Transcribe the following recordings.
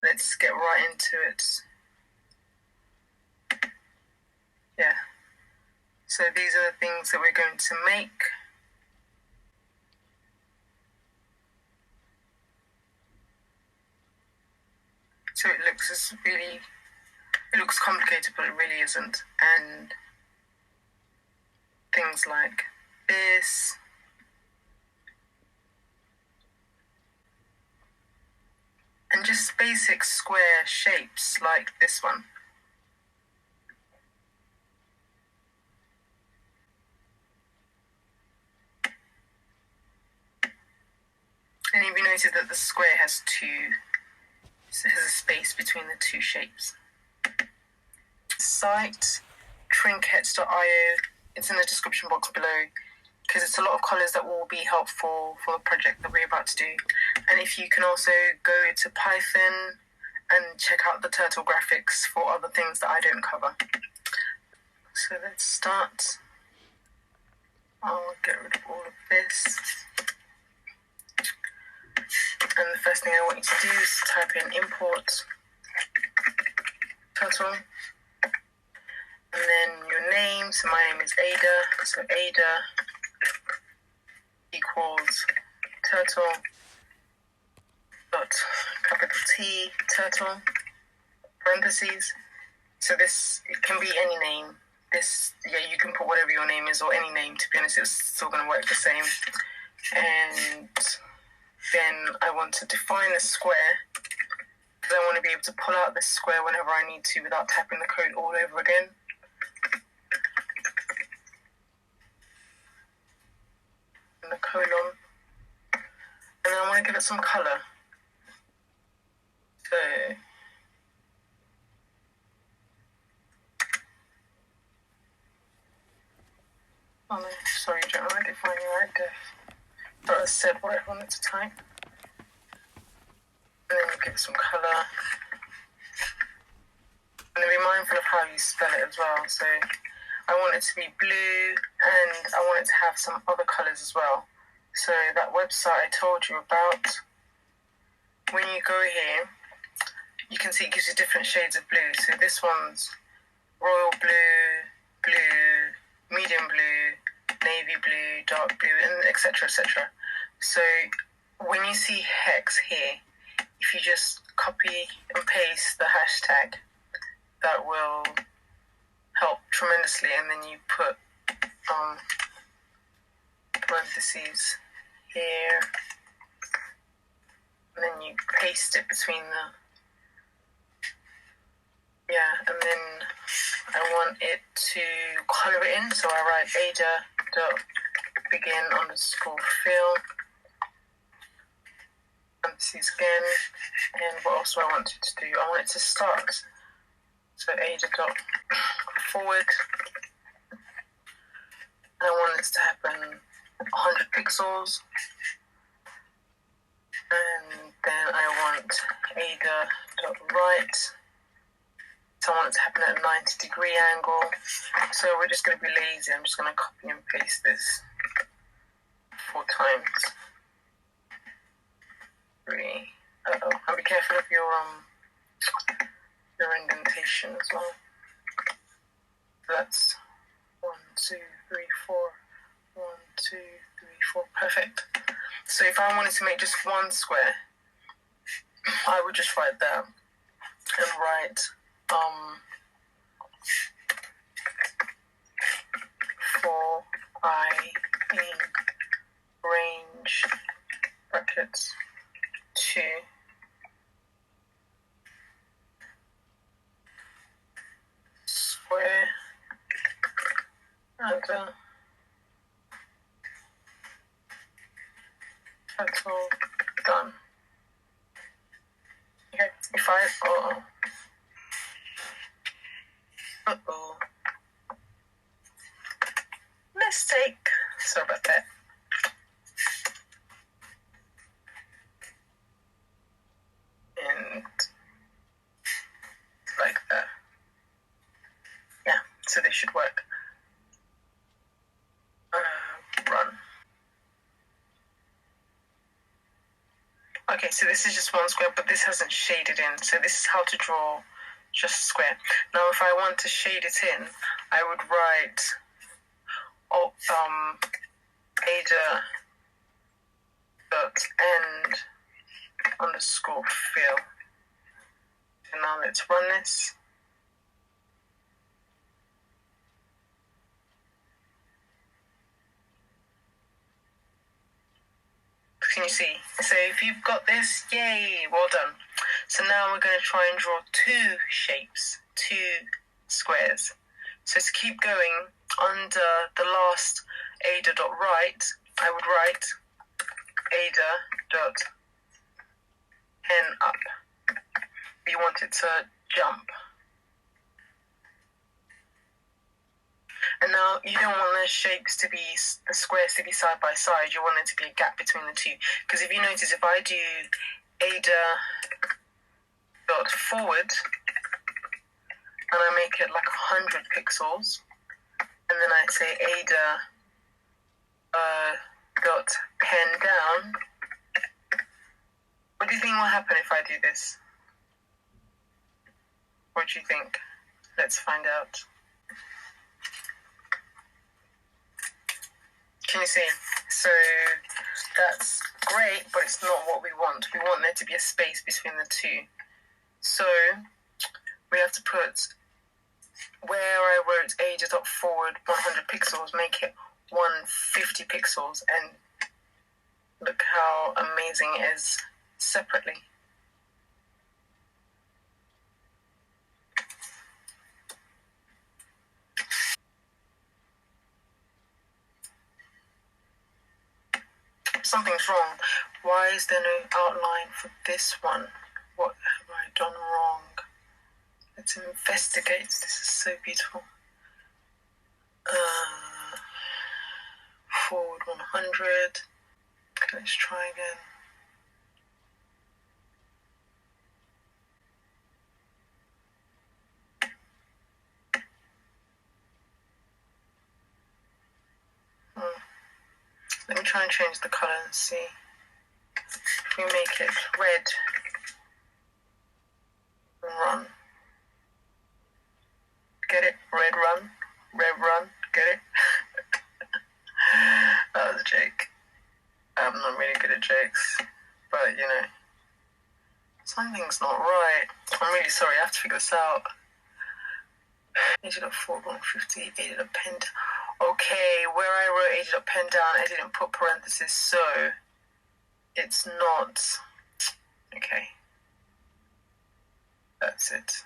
Let's get right into it. Yeah. So these are the things that we're going to make. So it looks complicated, but it really isn't. And things like this. And just basic square shapes like this one. And if you notice that the square has a space between the two shapes. Site, trinkets.io, it's in the description box below, because it's a lot of colours that will be helpful for the project that we're about to do. And if you can also go to Python and check out the turtle graphics for other things that I don't cover. So let's start. I'll get rid of all of this. And the first thing I want you to do is type in import turtle. And then your name, so my name is Ada, so Ada equals turtle dot capital T turtle parentheses. So this, it can be any name. This, you can put whatever your name is or any name, to be honest, it's still going to work the same. And then I want to define a square, because I want to be able to pull out this square whenever I need to without typing the code all over again. And the colon. And then I want to give it some colour. So oh no, sorry, John, I didn't find you right there. But I said what I wanted to type. And then you give it some colour. And then be mindful of how you spell it as well. So I want it to be blue, and I want it to have some other colours as well. So that website I told you about, when you go here, you can see it gives you different shades of blue. So this one's royal blue, blue, medium blue, navy blue, dark blue, and etc, etc. So when you see hex here, if you just copy and paste the hashtag, that will help tremendously. And then you put parentheses here, and then you paste it between and then I want it to color it in, so I write Ada.begin underscore fill, parentheses again, and what else do I want it to do? I want it to start, so Ada.forward, and I want this to happen 100 pixels, and then I want Ada.right, so I want it to happen at a 90-degree angle. So we're just going to be lazy. I'm just going to copy and paste this 4 times. 3. And be careful of your indentation as well. That's 1, 2, 3, 4. 1, 2, 3, 4. Perfect. So if I wanted to make just one square, I would just write that and write for I in range brackets 2 square and that's all done. Okay, if I mistake. Sorry about that. And like that. Yeah, so they should work. Run. Okay, so this is just one square, but this hasn't shaded in. So this is how to draw just a square. Now, if I want to shade it in, I would write Ada dot end underscore fill. And now let's run this. Can you see? So if you've got this, yay, well done. So now we're going to try and draw two shapes, two squares. So to keep going, under the last Ada dot right, I would write Ada dot pen up. You want it to jump. And now you don't want the shapes to be, the squares to be side by side. You want there to be a gap between the two. Because if you notice, if I do Ada dot forward, and I make it like 100 pixels, and then I say Ada dot pen down, what do you think will happen if I do this? What do you think? Let's find out. Can you see? So that's great, but it's not what we want. We want there to be a space between the two. So we have to put, where I wrote Ada dot forward 100 pixels, make it 150 pixels, and look how amazing it is separately. Something's wrong. Why is there no outline for this one? What have I done wrong? Let's investigate. This is so beautiful. Forward 100. Okay, let's try again. Let me try and change the color and see. If we make it red, run. Get it? Red run. Red run. Get it? That was a joke. I'm not really good at jokes, but you know, something's not right. I'm really sorry. I have to figure this out. Ada dot forward 150. Ada dot pen. Okay, where I wrote Ada dot pen down, I didn't put parentheses, so it's not. Okay, that's it.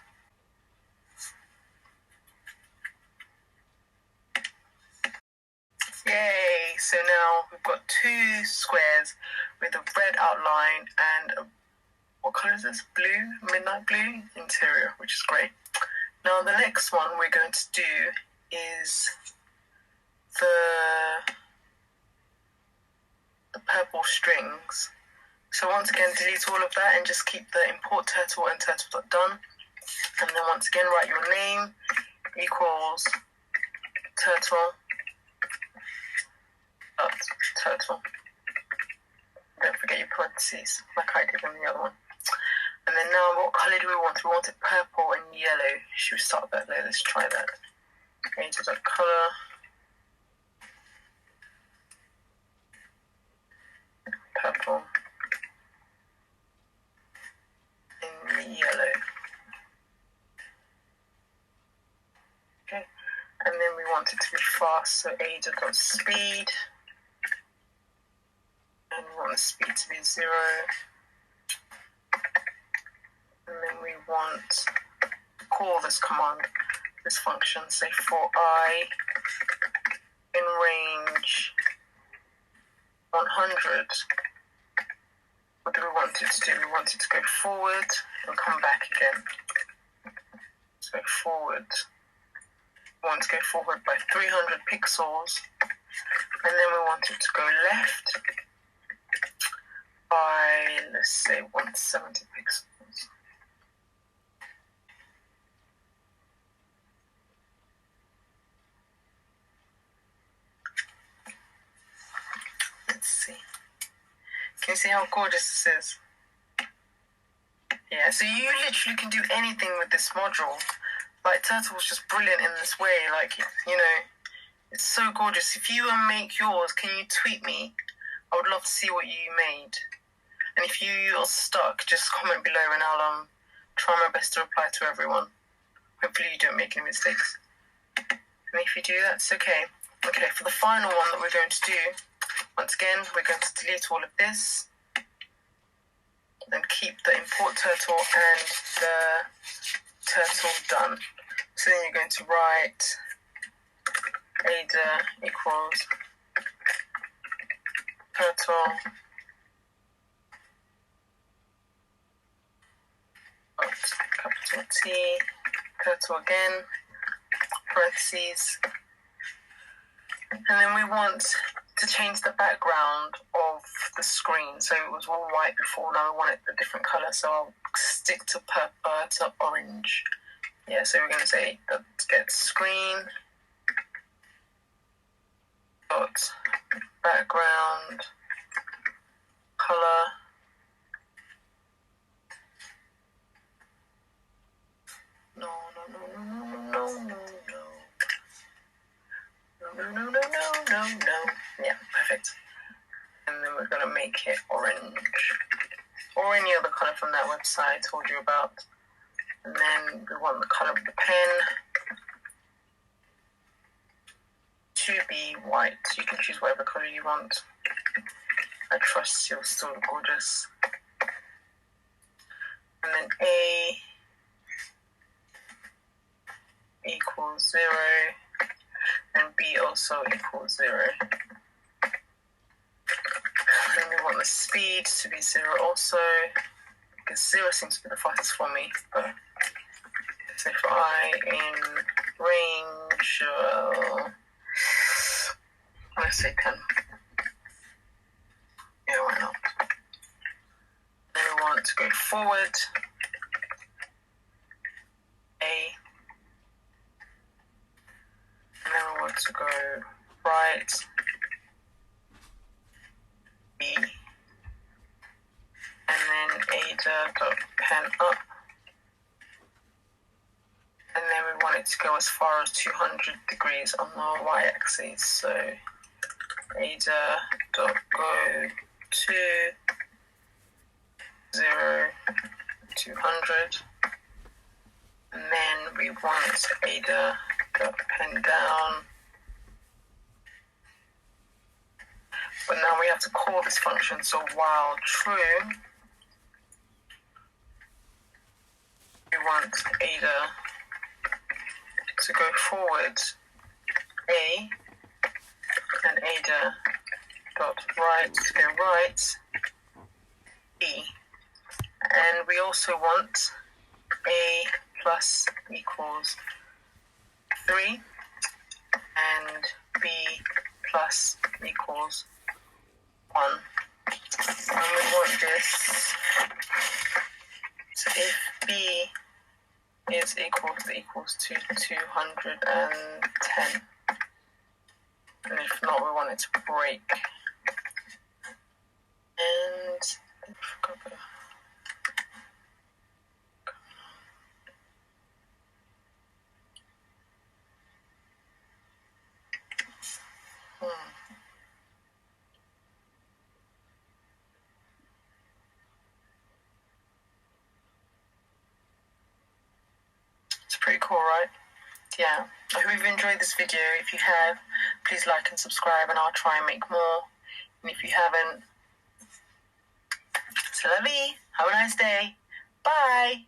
Yay! So now we've got two squares with a red outline and what color is this? Blue, midnight blue interior, which is great. Now the next one we're going to do is the purple strings. So once again, delete all of that and just keep the import turtle and turtle done. And then once again, write your name equals turtle dot turtle. Don't forget your parentheses, like I did in the other one. And then now, what color do we want? We want it purple and yellow. Should we start that there? Let's try that. Into that color. Purple and yellow. Okay, and then we want it to be fast, so Ada.speed, and we want the speed to be 0, and then we want to call this command, this function, say for I in range 100. What do we want it to do? We want it to go forward and come back again. So forward. We want to go forward by 300 pixels, and then we want it to go left by, let's say, 170 pixels. Let's see. Can you see how gorgeous this is? Yeah, so you literally can do anything with this module. Like, Turtle's just brilliant in this way. Like, you know, it's so gorgeous. If you make yours, can you tweet me? I would love to see what you made. And if you are stuck, just comment below and I'll try my best to reply to everyone. Hopefully you don't make any mistakes. And if you do, that's okay. Okay, for the final one that we're going to do, once again, we're going to delete all of this and keep the import turtle and the turtle done. So then you're going to write Ada equals turtle capital T, turtle again, parentheses, and then we want to change the background of the screen. So it was all white before, now we want it a different colour, so I'll stick to orange. Yeah, so we're going to say get screen dot background colour no. Yeah, perfect. And then we're going to make it orange or any other colour from that website I told you about. And then we want the colour of the pen to be white. You can choose whatever colour you want. I trust you'll still look gorgeous. And then A equals 0 and B also equals 0. And then we want the speed to be 0 also, because 0 seems to be the fastest for me. But so for I in range, let's say 10. Yeah, why not? Then we want to go forward, A, and then we want to go right, B, and then Ada.pen up, and then we want it to go as far as 200 degrees on the y-axis. So Ada.go to 0, 200, and then we want Ada.pen down. But now we have to call this function, so while true, we want Ada to go forward, A, and Ada dot right to go right, B. And we also want A plus equals 3 and B plus equals 1. And we want this, so if B is equals to 210, and if not, we want it to break. And it's pretty cool, right? Yeah, I hope you've enjoyed this video. If you have, please like and subscribe, and I'll try and make more. And if you haven't, c'est la vie. Have a nice day. Bye.